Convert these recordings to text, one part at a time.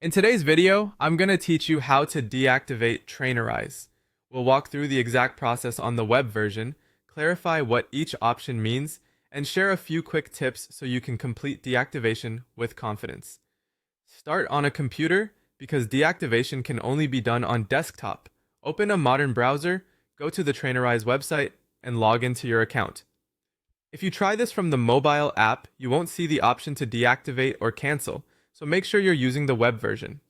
In today's video, I'm going to teach you how to deactivate Trainerize. We'll walk through the exact process on the web version, clarify what each option means, and share a few quick tips so you can complete deactivation with confidence. Start on a computer because deactivation can only be done on desktop. Open a modern browser, go to the Trainerize website, and log into your account. If you try this from the mobile app, you won't see the option to deactivate or cancel, so make sure you're using the web version.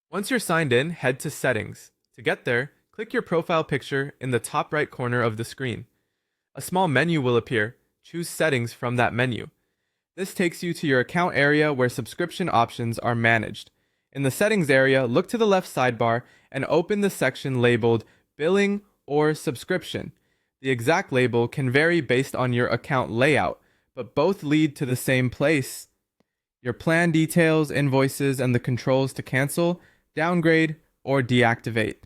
Once you're signed in, head to Settings. To get there, click your profile picture in the top right corner of the screen. A small menu will appear. Choose Settings from that menu. This takes you to your account area where subscription options are managed. In the Settings area, look to the left sidebar and open the section labeled Billing or Subscription. The exact label can vary based on your account layout, but both lead to the same place: your plan details, invoices, and the controls to cancel, downgrade, or deactivate.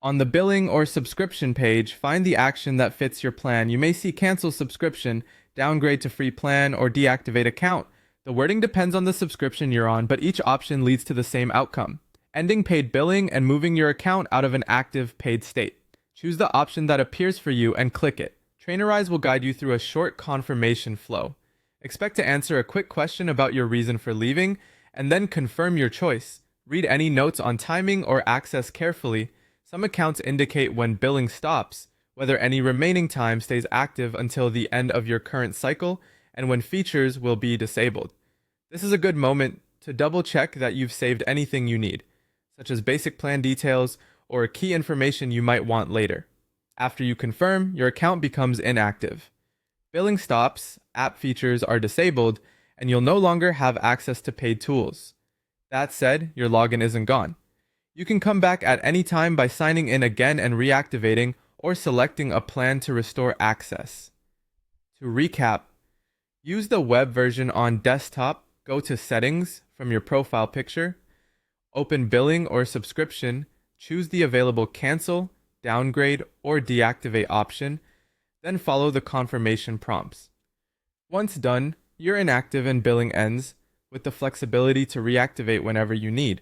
On the billing or subscription page, find the action that fits your plan. You may see cancel subscription, downgrade to free plan, or deactivate account. The wording depends on the subscription you're on, but each option leads to the same outcome: ending paid billing and moving your account out of an active paid state. Choose the option that appears for you and click it. Trainerize will guide you through a short confirmation flow. Expect to answer a quick question about your reason for leaving, and then confirm your choice. Read any notes on timing or access carefully. Some accounts indicate when billing stops, whether any remaining time stays active until the end of your current cycle, and when features will be disabled. This is a good moment to double check that you've saved anything you need, such as basic plan details or key information you might want later. After you confirm, your account becomes inactive. Billing stops, app features are disabled, and you'll no longer have access to paid tools. That said, your login isn't gone. You can come back at any time by signing in again and reactivating, or selecting a plan to restore access. To recap, use the web version on desktop, go to Settings from your profile picture, open Billing or Subscription, choose the available cancel, downgrade, or deactivate option, then follow the confirmation prompts. Once done, you're inactive and billing ends, with the flexibility to reactivate whenever you need.